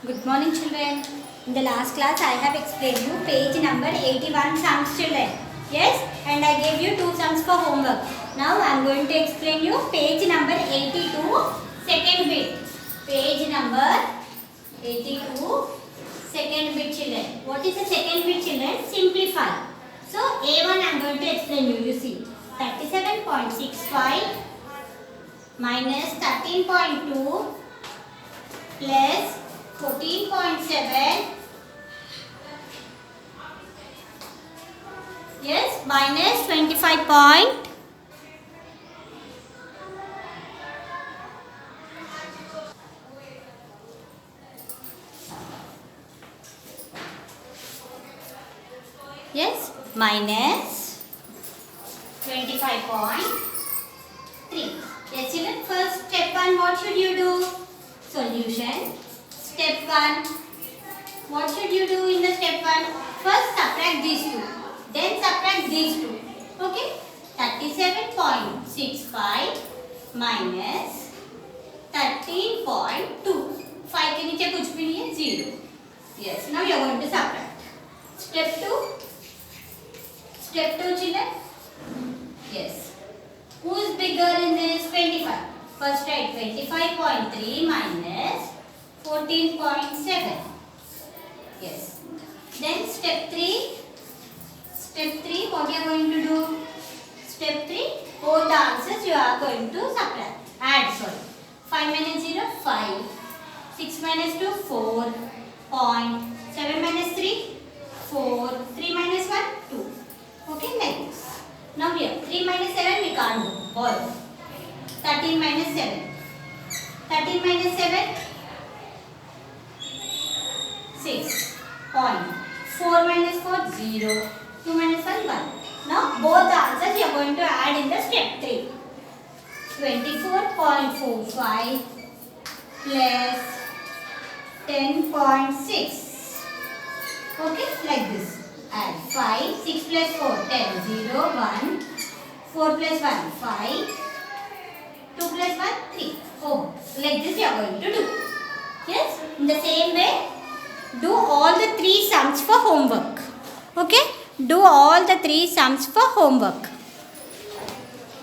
Good morning, children. In the last class, I have explained you page number 81 sums, children. Yes, and I gave you two sums for homework. Now I am going to explain you page number 82, second bit. Page number 82, second bit, children. What is the second bit, children? Simplify. So A1 I am going to explain you. You see, 37.65 minus 13.2 plus 14.7, yes, minus 25 point, yes, minus 25.3. Yes, children, first step 1, what should you do? Solution. Step 1, what should you do in the step 1? First subtract these two, then subtract these two. Okay? 37.65 minus 13.2. 5 के नीचे कुछ भी नहीं है, 0. Yes, now you are going to subtract. Step 2. Step 2, children. Yes. Who is bigger in this? 25. First write 25.3 minus 14.7. Yes. Then step 3. Step 3, what you are going to do? Step 3, both the answers you are going to subtract. Add, sorry. 5 minus 0, 5. 6 minus 2, 4. Point. 7 minus 3, 4. 3 minus 1, 2. Okay, like this. Now here, 3 minus 7 we can't do. All. 13 minus 7. 13 minus 7, 6. Point. 4 minus 4, 0. 2 minus 1, 1. Now both the answers you are going to add in the step 3. 24.45 plus 10.6. Okay, like this. Add 5. 6 plus 4, 10. 0, 1. 4 plus 1, 5. 2 plus 1, 3. Oh, like this you are going to do. Yes, in the same way, do all the 3 sums for homework. Okay, do all the 3 sums for homework.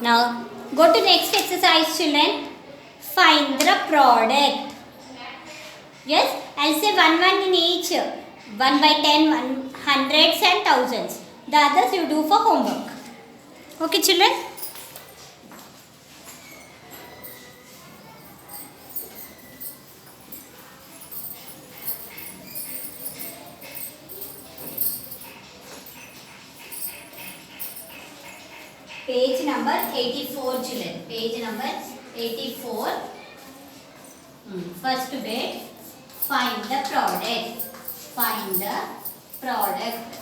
Now, go to next exercise, children. Find the product. Yes, I'll say 1 in each. 1 by 10, 1 hundreds and thousands. The others you do for homework. Okay, children? Page number 84, children. Page number 84. First bit. Find the product. Find the product.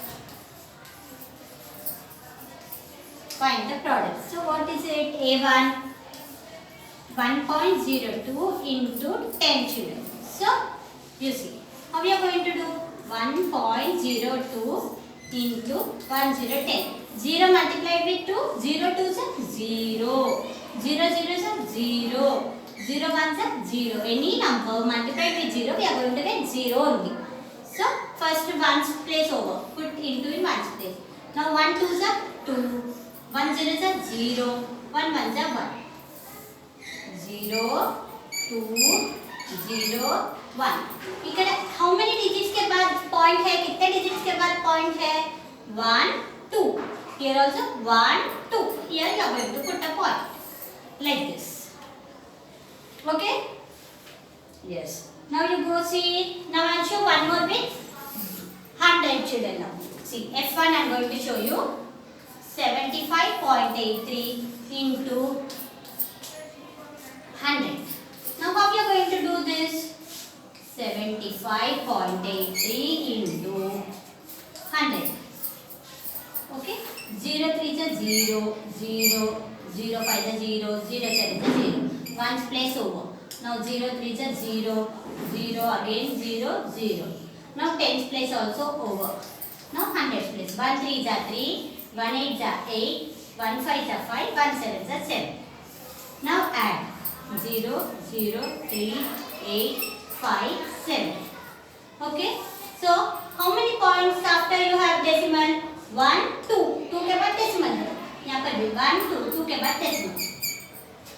Find the product. So what is it? A1. 1.02 into 10, children. So you see. How we are going to do? 1.02 into 1010. 0 multiplied with 2, 0 2s are 0, 0 zeros are 0, 0 1s are 0. Any number multiplied with 0, we are going to get 0 only. So, first 1's place over, put into in 1's place. Now 1 2s are 2, 1 zeros are 0, 1 1s are 1. 0, 2, 0, 1. इकड़े how many digits के बाद point है? कितने digits के बाद point है? 1, 2. Here also 1, 2. Here you are going to put a point like this. Okay? Yes. Now you go see. Now I will show one more bit. 100, children. Now see F1 I am going to show you. 75.83 into 100. Now how you are going to do this? 75.83 into 100. Okay? 0 3 is 0, 0, 0 5 is 0, 0 7 is 0. 1's place over. Now 0 3 is 0, 0 again 0, 0. Now 10's place also over. Now 100's place. 1 3 is 3, 1 8 is 8, 1 5 is 5, 1 7 is 7. Now add 0, 0, 3, 8, 5, 7. Okay. So how many points after you have decimal? 1, 2. 2 के बाद decimal है. यहाँ पर भी 1, 2. 2 के बाद decimal.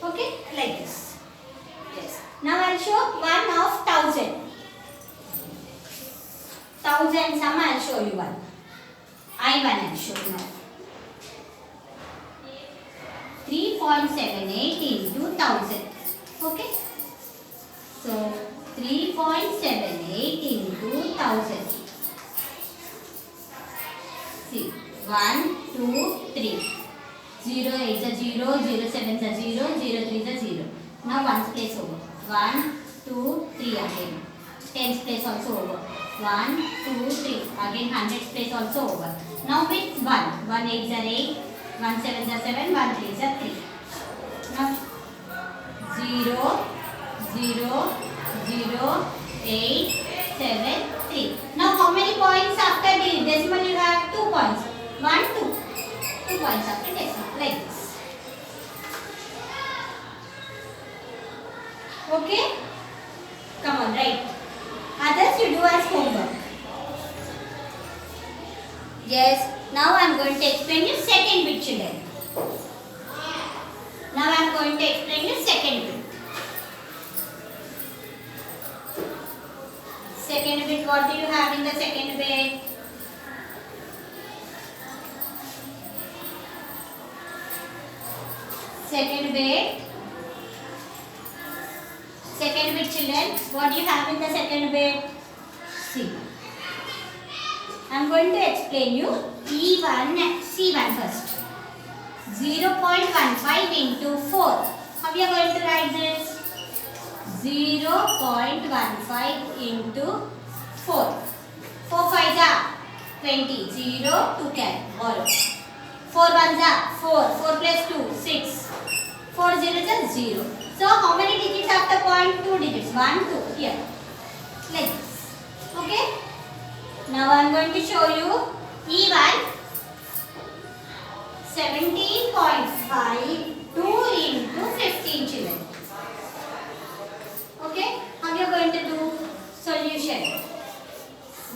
Okay, like this. Yes. Now I'll show one of 1000. 1000 sum I'll show you one. I1 I'll show you now. 3.78 into 1000. Okay. So 3.78 into 1000. See, 1, 2, 3. 0 8 is 0, 0 7 is 0, 0 3 is 0. Now ones place over. 1, 2, 3 again. Tens place also over. 1, 2, 3. Again hundreds place also over. Now with 1. 1 8 is 8, 1 7 is 7, 1 3 is 3. Now 0, 0, 0, 8, 7, 3. Now how many points after the decimal you have? 2 points. 1, 2. 2 points after decimal. Like this. Okay? Come on, write. Others you do as homework. Yes. Now I am going to explain you second bit, children. Now I am going to explain you second bit. Second bit, what do you have in the second bit? Second bit children, what do you have in the second bit? See, I am going to explain you E1 and C1 first. 0.15 into 4. How we are going to write this? 0.15 into 4. 4 5s are 20. 0 2 can borrow. 4 1s are 4. 4 plus 2 6. 4 zeros are 0. So how many digits after point? 2 digits. 1 2 here. Like this. Okay. Now I am going to show you E1 17.5 2 into 15 children. Okay. How you are going to do solution?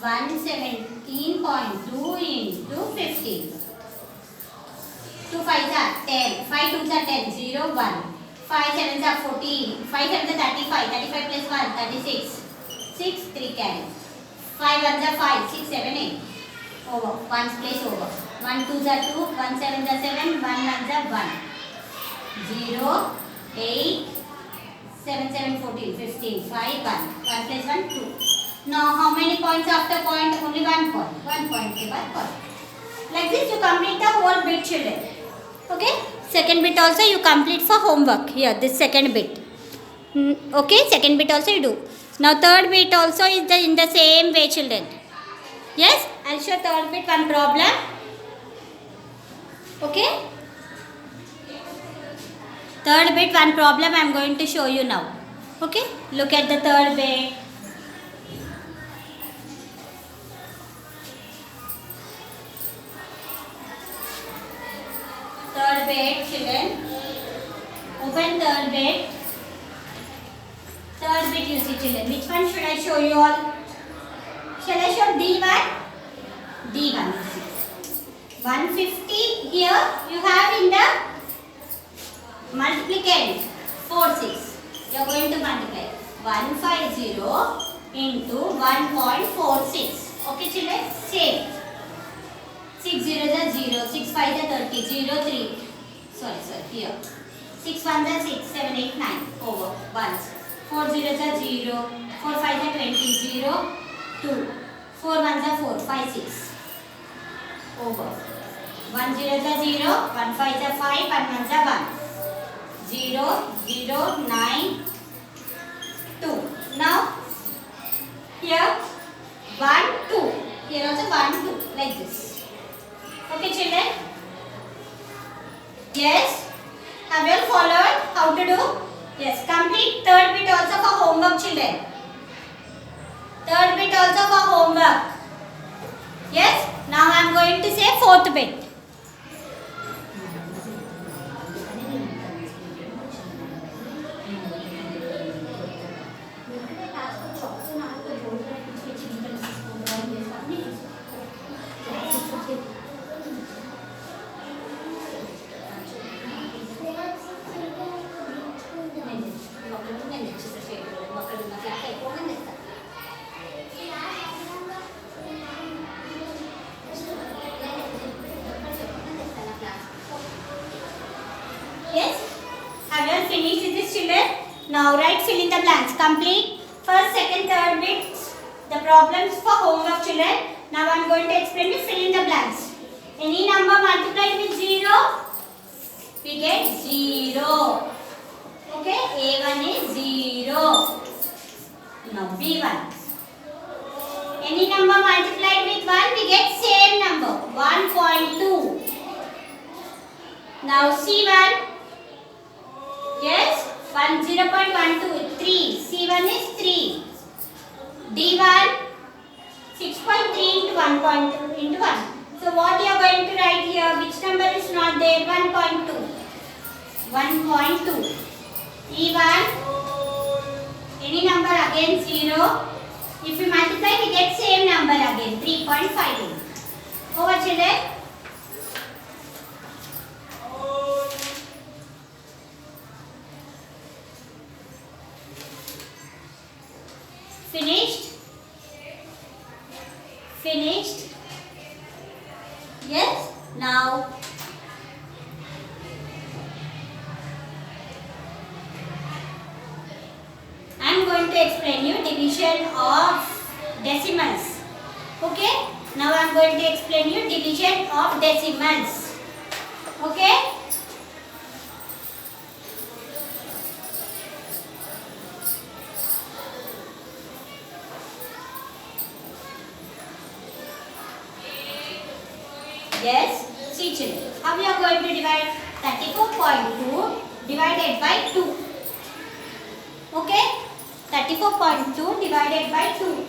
117.2 into 15. 2 5s are 10. 5 2s are 10. 0 1. 5 7s are 14. 5 7s are 35. 35 plus 1 36. 6 3 carry. 5 1s are 5. 6 7 8. Over. 1's place over. 1 2s are 2. 1 7s are 7. 1 1s are 1. 0 8. 7 7 14 15 5 1. 1 plus 1 2. Now how many points after point? Only 1 point. 1 point ke baad point. Like this you complete the whole bit children. Okay. Second bit also you complete for homework. Here this second bit. Okay. Second bit also you do. Now third bit also is in the same way children. Yes. I'll show third bit one problem. Okay. Third bit one problem I am going to show you now. Okay. Look at the third bit. Third bit children. Open third bit. Third bit you see children. Which one should I show you all? Shall I show D1? D1 you see. 150 here you have in the multiplicand 4 6. You are going to multiply 150 into 1.46. Okay children? Same. 6 zeros are 0. 6 5s are 30. 0 3. Sorry here. 6 1s are 6. 7 8 9. Over. 1s. 4 zeros are 0. 4 5s are 20. 0 2. 4 1s are 4. 5 6. Over. 1 zeros are 0. 1 5s are 5. 1 1s are 1. 0 0 9 2. Now here 1 2. Here also 1 2 like this. Okay children? Yes? Have you all followed how to do? Yes. Complete third bit also for homework children. Third bit also for homework. Yes? Now I am going to say fourth bit. Now write fill in the blanks. Complete first, second, third bits. The problems for homework, children. Now I am going to explain you fill in the blanks. Any number multiplied with 0, we get 0. Okay, A1 is 0. Now B1. Any number multiplied with 1, we get same number, 1.2. Now C1. Yes, 0.12, 3. C1 is 3. D1, 6.3 into 1.2 into 1. So what you are going to write here? Which number is not there? 1.2. 1.2. E1, any number again 0. If we multiply, we get same number again, 3.58. Over, children. Finished? Finished? Yes? Now, I am going to explain you division of decimals. Okay? Now I am going to explain you division of decimals. Okay? Yes? See, children. How we are going to divide 34.2 divided by 2. Okay? 34.2 divided by 2.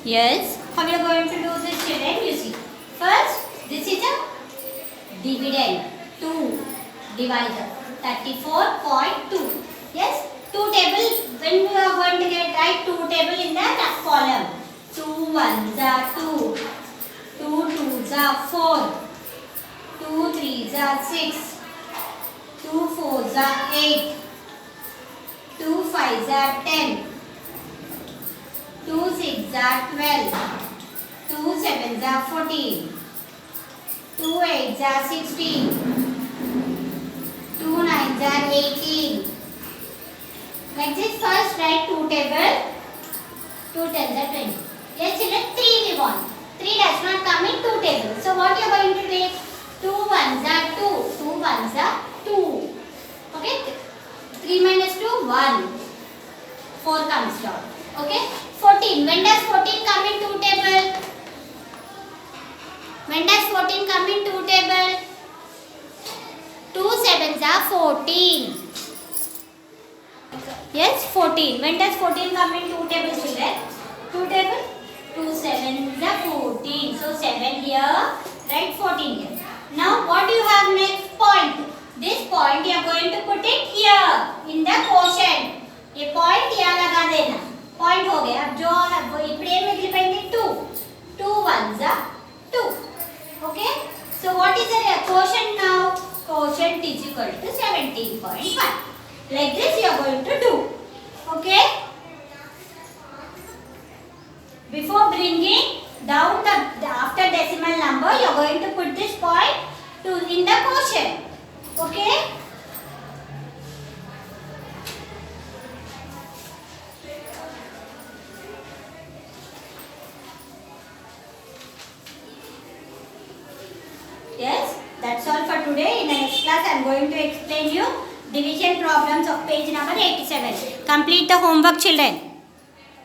Yes, how we are going to do this, children? You see, first this is a dividend, 2 divisor, 34.2. Yes, 2 table. When we are going to get right 2 table in the column, 2 ones are 2, 2 twos are 4, 2 threes are 6, 2 fours are 8, 2 fives are 10. 2 6s are 12, 2 7s are 14, 2 8s are 16, 2 9s are 18. Like this, first write 2 table, 2 10s are 20. Yes, children, 3 we want. 3 does not come in 2 table. So what you are going to take? 2 1s are 2, 2 1s are 2. Okay, 3 minus 2, 1. 4 comes down. Okay, 14. When does 14 come in 2 table? When does 14 come in 2 table? 2 7s are 14. Yes, 14. When does 14 come in 2 table, children? 2 table? 2 7s are 14. So 7 here, write 14 here. Now what do you have next? Point. This point you are going to put it here in the quotient. ये point यहाँ लगा देना. Point हो गया. अब जो वो इपड़े में मिलिपोइंट 2. 2 1s are 2. Okay. So what is the quotient now? Quotient is equal to 17.5. Like this you are going to do. Okay. Before bringing down the after decimal number, you are going to put this point in the quotient. Okay. Yes, that's all for today. In the next class, I am going to explain you division problems of page number 87. Complete the homework, children.